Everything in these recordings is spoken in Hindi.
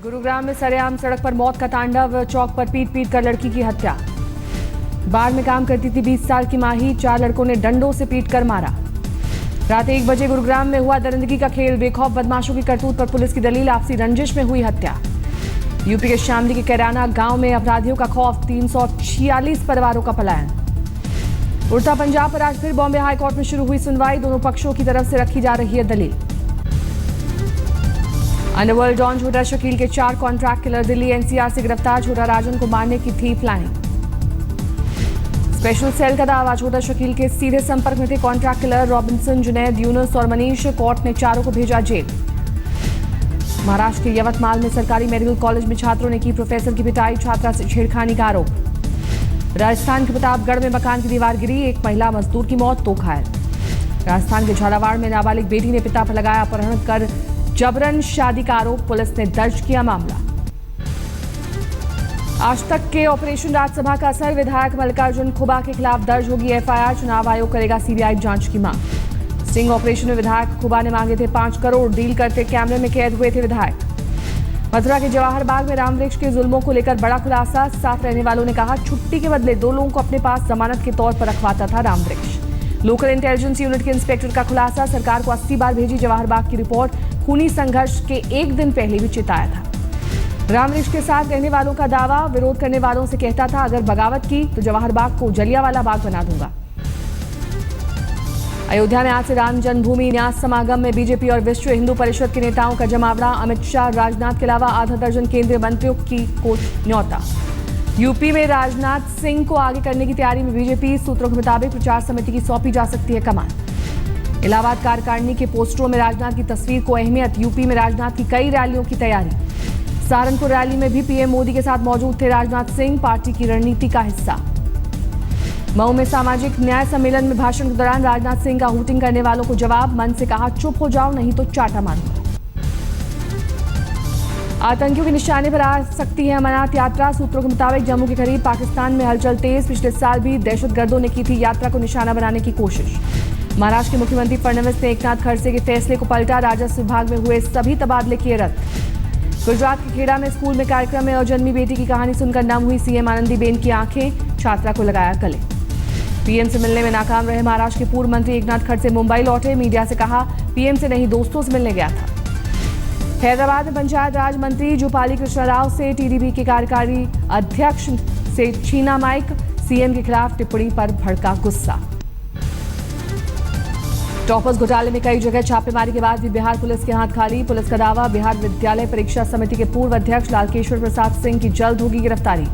गुरुग्राम में सरेआम सड़क पर मौत का तांडव, चौक पर पीट कर लड़की की हत्या। बार में काम करती थी 20 साल की माही, 4 लड़कों ने डंडों से पीटकर मारा। रात 1 बजे गुरुग्राम में हुआ दरिंदगी का खेल, बेखौफ बदमाशों की करतूत पर पुलिस की दलील, आपसी रंजिश में हुई हत्या। यूपी के शामली के कैराना गांव में अपराधियों का खौफ, 346 परिवारों का पलायन। उड़ता पंजाब पर आज फिर बॉम्बे हाई कोर्ट में शुरू हुई सुनवाई, दोनों पक्षों की तरफ से रखी जा रही है दलील। अंडरवर्ल्ड डॉन छोटा शकील के 4 कॉन्ट्रैक्ट किलर दिल्ली एनसीआर से गिरफ्तार, छोटा राजन को मारने की थी प्लानिंग। स्पेशल सेल का दावा, छोटा शकील के सीधे संपर्क में थे contract killer Robinson, Junaid, Yunus और मनीष। कोर्ट ने चारों को भेजा जेल। महाराष्ट्र के यवतमाल में सरकारी मेडिकल कॉलेज में छात्रों ने की प्रोफेसर की पिटाई, छात्रा से छेड़खानी का आरोप। राजस्थान के प्रतापगढ़ में मकान की दीवार गिरी, 1 महिला मजदूर की मौत, 2 घायल। राजस्थान के झालावाड़ में नाबालिग बेटी ने पिता पर लगाया अपहरण कर जबरन शादी का आरोप, पुलिस ने दर्ज किया मामला। आज तक के ऑपरेशन राज्यसभा का असर, विधायक मल्लिकार्जुन खुबा के खिलाफ दर्ज होगी एफआईआर, चुनाव आयोग करेगा सीबीआई जांच की मांग। स्टिंग ऑपरेशन में विधायक खुबा ने मांगे थे 5 करोड़, डील करते कैमरे में कैद हुए थे विधायक। मथुरा के जवाहर बाग में रामवृक्ष के जुल्मों को लेकर बड़ा खुलासा, साथ रहने वालों ने कहा छुट्टी के बदले 2 लोगों को अपने पास जमानत के तौर पर रखवाता था रामवृक्ष। लोकल इंटेलिजेंस यूनिट के इंस्पेक्टर का खुलासा, सरकार को 80 बार भेजी जवाहर बाग की रिपोर्ट, खूनी संघर्ष के 1 दिन पहले भी चिताया था। रामवृक्ष के साथ रहने वालों का दावा, विरोध करने वालों से कहता था अगर बगावत की तो जवाहर बाग को जलियांवाला बाग बना दूंगा। अयोध्या में आज से राम जन्मभूमि न्यास समागम में बीजेपी और विश्व हिंदू परिषद के नेताओं का जमावड़ा, अमित शाह, राजनाथ के अलावा आधा दर्जन केंद्रीय मंत्रियों की को न्योता। यूपी में राजनाथ सिंह को आगे करने की तैयारी में बीजेपी, सूत्रों के मुताबिक प्रचार समिति की सौंपी जा सकती है कमान। इलाहाबाद कार्यकारिणी के पोस्टरों में राजनाथ की तस्वीर को अहमियत, यूपी में राजनाथ की कई रैलियों की तैयारी। सहारनपुर रैली में भी पीएम मोदी के साथ मौजूद थे राजनाथ सिंह, पार्टी की रणनीति का हिस्सा। मऊ में सामाजिक न्याय सम्मेलन में भाषण के दौरान राजनाथ सिंह का हूटिंग करने वालों को जवाब, मन से कहा चुप हो जाओ नहीं तो चाटा मारूंगा। आतंकियों के निशाने पर आ सकती है अमरनाथ यात्रा, सूत्रों के मुताबिक जम्मू के करीब पाकिस्तान में हलचल तेज, पिछले साल भी दहशतगर्दों ने की थी यात्रा को निशाना बनाने की कोशिश। महाराष्ट्र के मुख्यमंत्री फडणवीस ने एकनाथ खड़से के फैसले को पलटा, राजस्व विभाग में हुए सभी तबादले किए रद्द। गुजरात के खेड़ा में स्कूल में कार्यक्रम में अजन्मी बेटी की कहानी सुनकर नम हुई सीएम आनंदीबेन की आंखें, छात्रा को लगाया गले। पीएम से मिलने में नाकाम रहे महाराष्ट्र के पूर्व मंत्री एकनाथ खड़से मुंबई लौटे, मीडिया से कहा पीएम से नहीं दोस्तों से मिलने गया था। हैदराबाद में पंचायत राज मंत्री जुपाली कृष्णा राव से टीडीपी के कार्यकारी अध्यक्ष से छीना माइक, सीएम के खिलाफ टिप्पणी पर भड़का गुस्सा। टॉपर्स घोटाले में कई जगह छापेमारी के बाद भी बिहार पुलिस के हाथ खाली, पुलिस का दावा बिहार विद्यालय परीक्षा समिति के पूर्व अध्यक्ष लालकेश्वर प्रसाद सिंह की जल्द होगी गिरफ्तारी।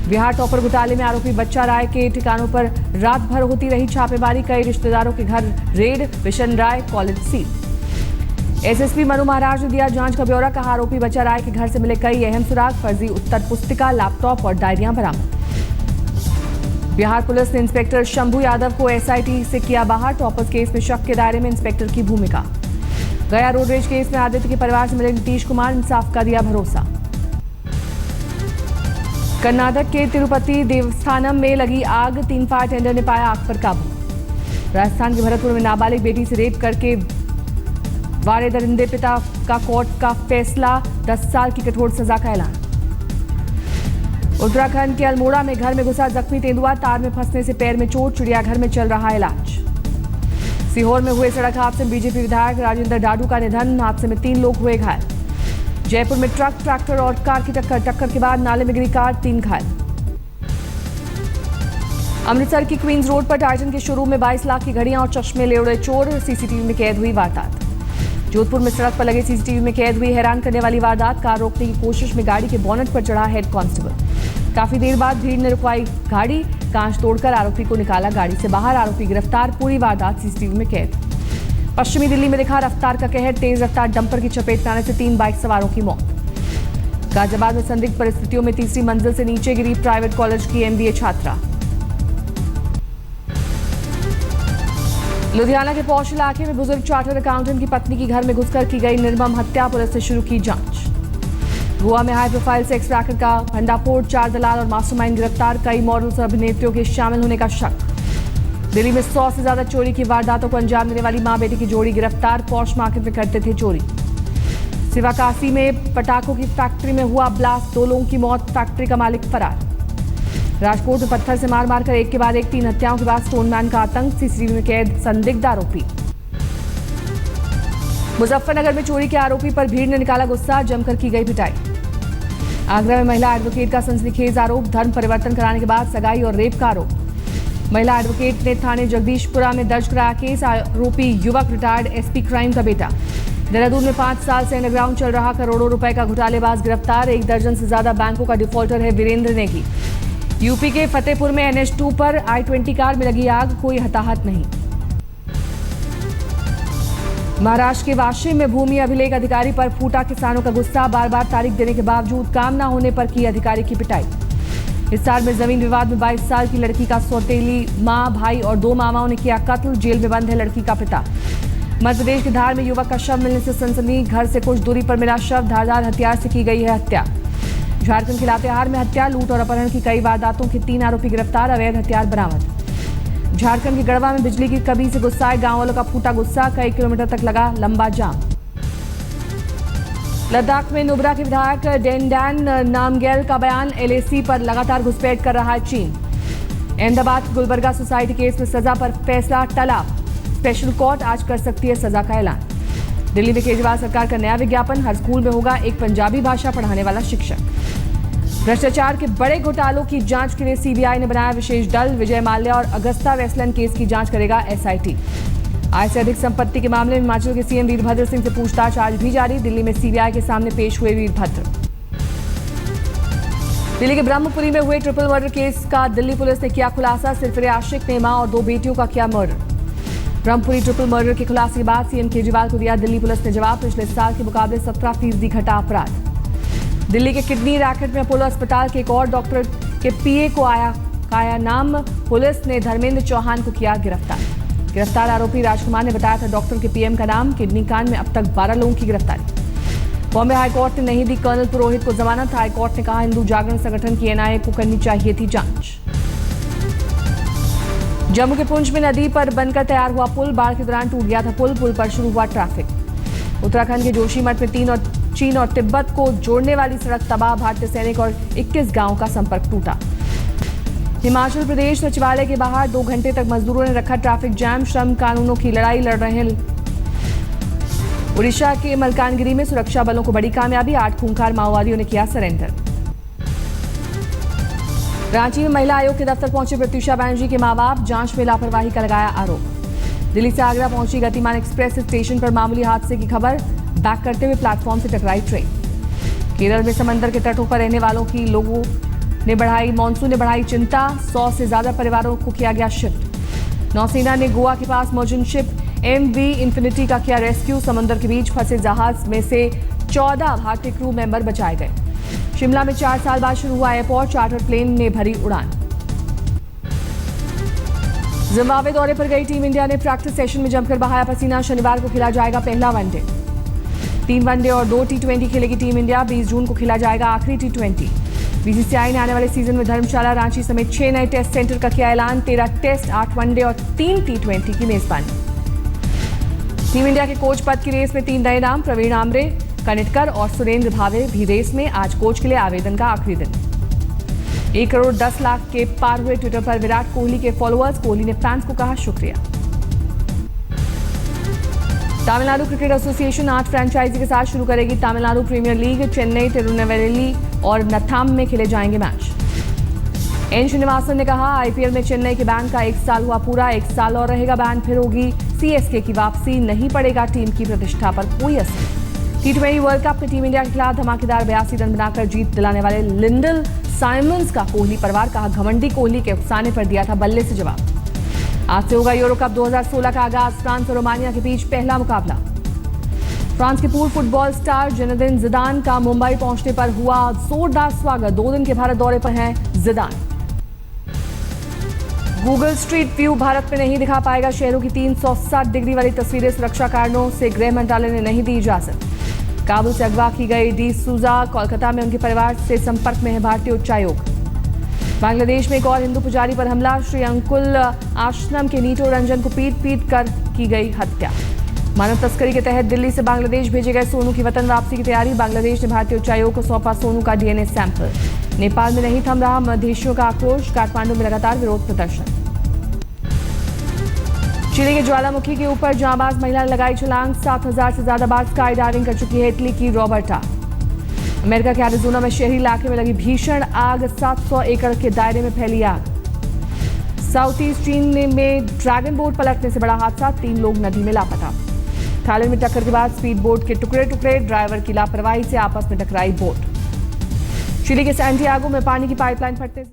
बिहार टॉपर घोटाले में आरोपी बच्चा राय के ठिकानों पर रात भर होती रही छापेमारी, कई रिश्तेदारों के घर रेड, बिशन राय college seal. SSP Manu Maharaj ने दिया जांच का ब्यौरा, कहा आरोपी बच्चा राय के घर से मिले कई अहम सुराग, फर्जी उत्तर पुस्तिका, लैपटॉप और डायरियां बरामद। बिहार पुलिस ने इंस्पेक्टर शंभू यादव को एसआईटी से किया बाहर, टॉपर्स केस में शक के दायरे में इंस्पेक्टर की भूमिका। गया रोड रेज केस में आदित्य के परिवार से मिले नीतीश कुमार, इंसाफ का दिया भरोसा। कर्नाटक के तिरुपति देवस्थानम में लगी आग, 3 फायर टेंडर ने पाया आग पर काबू। राजस्थान के भरतपुर में नाबालिग बेटी से रेप करके वारे दरिंदे पिता का कोर्ट का फैसला, 10 साल की कठोर सजा का ऐलान। उत्तराखंड के अल्मोड़ा में घर में घुसा जख्मी तेंदुआ, तार में फंसने से पैर में चोट, चिड़ियाघर में चल रहा इलाज। सीहोर में हुए सड़क हादसे में बीजेपी विधायक राजेंद्र डाडू का निधन, हादसे में 3 लोग हुए घायल। जयपुर में ट्रक, ट्रैक्टर और कार की टक्कर के बाद नाले में गिरी कार, 3 घायल। अमृतसर की क्वींस रोड पर टाइटन के शोरूम में 22 लाख की घड़ियां और चश्मे ले उड़े चोर, सीसीटीवी में कैद हुई वारदात। जोधपुर में सड़क पर लगे सीसीटीवी में कैद हुई हैरान करने वाली वारदात, कार रोकने की कोशिश में गाड़ी के बोनट पर चढ़ा हेड कांस्टेबल। काफी देर बाद भीड़ ने रुकवाई गाड़ी, कांच तोड़कर आरोपी को निकाला गाड़ी से बाहर, आरोपी गिरफ्तार, पूरी वारदात सीसीटीवी में कैद। पश्चिमी दिल्ली में दिखा रफ्तार का कहर, तेज रफ्तार डंपर की चपेट में आने से 3 बाइक सवारों की मौत। गाजियाबाद में संदिग्ध परिस्थितियों में तीसरी मंजिल से नीचे गिरी प्राइवेट कॉलेज की एमबीए छात्रा। लुधियाना के पौष इलाके में बुजुर्ग चार्टर्ड अकाउंटेंट की पत्नी की घर में घुसकर की गई निर्मम हत्या, पुलिस ने शुरू की जांच। गोवा में हाई प्रोफाइल सेक्स रैकेट का भंडाफोड़, 4 दलाल और मास्टरमाइंड गिरफ्तार, कई मॉडल्स और अभिनेत्रियों के शामिल होने का शक। दिल्ली में 100 से ज्यादा चोरी की वारदातों को अंजाम देने वाली मां बेटी की जोड़ी गिरफ्तार, पॉश मार्केट में करते थे चोरी। सिवाकासी में पटाखों की फैक्ट्री में हुआ ब्लास्ट, 2 लोगों की मौत, फैक्ट्री का मालिक फरार। राजकोट में पत्थर से मार मारकर एक के बाद एक 3 हत्याओं के बाद स्टोनमैन का आतंक, सीसीटीवी में कैद संदिग्ध आरोपी। मुजफ्फरनगर में चोरी के आरोपी पर भीड़ ने निकाला गुस्सा, जमकर की गई पिटाई। आगरा में महिला एडवोकेट का सनसनीखेज आरोप, धर्म परिवर्तन कराने के बाद सगाई और रेप का आरोप। महिला एडवोकेट ने थाने जगदीशपुरा में दर्ज कराया केस, आरोपी युवक रिटायर्ड एसपी क्राइम का बेटा। देहरादून में 5 साल से अंडरग्राउंड चल रहा करोड़ों रुपए का घोटालेबाज गिरफ्तार, 1 दर्जन से ज्यादा बैंकों का डिफॉल्टर है वीरेंद्र नेगी। यूपी के फतेहपुर में NH2 पर I-20 कार में लगी आग, कोई हताहत नहीं। महाराष्ट्र के वाशिम में भूमि अभिलेख अधिकारी पर फूटा किसानों का गुस्सा, बार बार तारीख देने के बावजूद काम न होने पर की अधिकारी की पिटाई। हिसार में जमीन विवाद में 22 साल की लड़की का सौतेली मां, भाई और 2 मामाओं ने किया कत्ल, जेल में बंद है लड़की का पिता। मध्य प्रदेश के धार में युवक का शव मिलने से सनसनी, घर से कुछ दूरी पर मिला शव, धारदार हथियार से की गई है हत्या। झारखंड के लातेहार में हत्या, लूट और अपहरण की कई वारदातों के 3 आरोपी गिरफ्तार, अवैध हथियार बरामद। झारखंड के गढ़वा में बिजली की कमी से गुस्साए गांव वालों का फूटा गुस्सा, कई किलोमीटर तक लगा लंबा जाम। लद्दाख में नुब्रा के विधायक डेनडैन नामग्याल का बयान, LAC पर लगातार घुसपैठ कर रहा है चीन। अहमदाबाद गुलबर्गा सोसाइटी केस में सजा पर फैसला टला, स्पेशल कोर्ट आज कर सकती है सजा का ऐलान। दिल्ली में केजरीवाल सरकार का नया विज्ञापन, हर स्कूल में होगा एक पंजाबी भाषा पढ़ाने वाला शिक्षक। भ्रष्टाचार के बड़े घोटालों की जांच के लिए CBI ने बनाया विशेष दल, विजय माल्या और अगस्ता वेस्टलैंड केस की जांच करेगा SIT। आय से अधिक संपत्ति के मामले में हिमाचल के CM वीरभद्र सिंह से पूछताछ आज भी जारी, दिल्ली में CBI के सामने पेश हुए वीरभद्र। दिल्ली के ब्रह्मपुरी में हुए ट्रिपल मर्डर केस का दिल्ली पुलिस ने किया खुलासा, सिरफिरे आशिक ने मां और 2 बेटियों का किया मर्डर। ब्रह्मपुरी ट्रिपल मर्डर के खुलासे के बाद CM केजरीवाल को दिया दिल्ली पुलिस ने जवाब, पिछले साल के मुकाबले 17% घटा अपराध। दिल्ली के किडनी रैकेट में अपोलो अस्पताल के एक और डॉक्टर के PA को आया नाम, पुलिस ने धर्मेंद्र चौहान को किया गिरफ्तार। गिरफ्तार आरोपी राजकुमार ने बताया था डॉक्टर के PM का नाम। किडनी कांड में अब तक 12 लोगों की गिरफ्तारी। बॉम्बे हाईकोर्ट ने नहीं दी कर्नल पुरोहित को जमानत, हाईकोर्ट ने कहा हिंदू जागरण संगठन की NIA को करनी चाहिए थी जांच। जम्मू के पुंछ में नदी पर बनकर तैयार हुआ पुल, बाढ़ के दौरान टूट गया था पुल पर शुरू हुआ ट्रैफिक। उत्तराखंड के जोशीमठ में चीन और तिब्बत को जोड़ने वाली सड़क तबाह, भारतीय सैनिक और 21 गांवों का संपर्क टूटा। हिमाचल प्रदेश सचिवालय के बाहर 2 घंटे तक मजदूरों ने रखा ट्रैफिक जैम, श्रम कानूनों की लड़ाई लड़ रहे हैं। उड़ीसा के मलकानगिरी में सुरक्षा बलों को बड़ी कामयाबी, 8 खूंखार माओवादियों ने किया सरेंडर। रांची में महिला आयोग के दफ्तर पहुंचे प्रत्युषा बैनर्जी के मां बाप, जांच में लापरवाही का लगाया आरोप। दिल्ली से आगरा पहुंची गतिमान एक्सप्रेस स्टेशन पर मामूली हादसे की खबर, बैक करते हुए प्लेटफॉर्म से टकराई ट्रेन। केरल में समंदर के तटों पर रहने वालों की मानसून ने बढ़ाई चिंता, 100 से ज्यादा परिवारों को किया गया शिफ्ट। नौसेना ने गोवा के पास मर्चेंट शिप MV इंफिनिटी का किया रेस्क्यू, समुद्र के बीच फंसे जहाज में से 14 भारतीय क्रू मेंबर बचाए गए। शिमला में 4 साल बाद शुरू हुआ एयरपोर्ट, चार्टर प्लेन ने भरी उड़ान। जिम्बाब्वे दौरे पर गई टीम इंडिया ने प्रैक्टिस सेशन में जमकर बहाया पसीना, शनिवार को खेला जाएगा पहला वनडे। 3 वनडे और 2 T20 खेलेगी टीम इंडिया, 20 जून को खेला जाएगा आखिरी T20। BCCI ने आने वाले सीजन में धर्मशाला, रांची समेत 6 नए टेस्ट सेंटर का किया ऐलान, 13 टेस्ट, 8 वनडे और 3 T20 की मेजबानी। टीम इंडिया के कोच पद की रेस में 3 नए नाम, प्रवीण आमरे, कनिटकर और सुरेंद्र भावे भी रेस में। आज कोच के लिए आवेदन का आखिरी दिन। 1 करोड़ 10 लाख के पार हुए ट्विटर पर विराट कोहली के फॉलोअर्स, कोहली ने फैंस को कहा शुक्रिया। तमिलनाडु क्रिकेट एसोसिएशन 8 फ्रेंचाइजी के साथ शुरू करेगी तमिलनाडु प्रीमियर लीग, चेन्नई, तिरुनेलवेली और नथाम में खेले जाएंगे मैच। एन श्रीनिवासन ने कहा IPL में चेन्नई के बैन का 1 साल हुआ पूरा, 1 साल और रहेगा बैन, फिर होगी CSK की वापसी, नहीं पड़ेगा टीम की प्रतिष्ठा पर कोई असर। T20 वर्ल्ड कप में टीम इंडिया के खिलाफ धमाकेदार 82 रन बनाकर जीत दिलाने वाले लिंडल साइमंस का कोहली परिवार कहा घमंडी कोहली के अफसाने पर दिया था बल्ले से जवाब। आज से होगा यूरो कप 2016 का आगाज, फ्रांस और रोमानिया के बीच पहला मुकाबला। फ्रांस के पूर्व फुटबॉल स्टार जिनेदिन जिदान का मुंबई पहुंचने पर हुआ जोरदार स्वागत, 2 दिन के भारत दौरे पर हैं जिदान। गूगल स्ट्रीट व्यू भारत में नहीं दिखा पाएगा शहरों की 360 डिग्री वाली तस्वीरें, सुरक्षा कारणों से गृह मंत्रालय ने नहीं दी इजाजत। काबुल से अगवा की गई डी सूजा, कोलकाता में उनके परिवार से संपर्क में है भारतीय उच्चायोग। बांग्लादेश में एक और हिंदू पुजारी पर हमला, श्री अंकुल आश्रम के नीटो रंजन को पीट कर की गई हत्या। मानव तस्करी के तहत दिल्ली से बांग्लादेश भेजे गए सोनू की वतन वापसी की तैयारी। बांग्लादेश ने भारतीय उच्चायोग को सौंपा सोनू का डीएनए सैंपल। नेपाल में नहीं थम रहा मधेशियों का आक्रोश। काठमांडू में लगातार विरोध प्रदर्शन। चिली के ज्वालामुखी के ऊपर जांबाज महिला ने लगाई छलांग। 7,000 से ज्यादा बार स्काई डाइविंग कर चुकी है इटली की रॉबर्टा। अमेरिका के एरिजोना में शहरी इलाके में लगी भीषण आग। 700 एकड़ के दायरे में फैली आग। साउथ ईस्ट चीन में ड्रैगन बोट पलटने से बड़ा हादसा। 3 लोग नदी में लापता। थाईलैंड में टक्कर के बाद स्पीड बोट के टुकड़े ड्राइवर की लापरवाही से आपस में टकराई बोट। चिली के सैंटियागो में पानी की पाइपलाइन फटने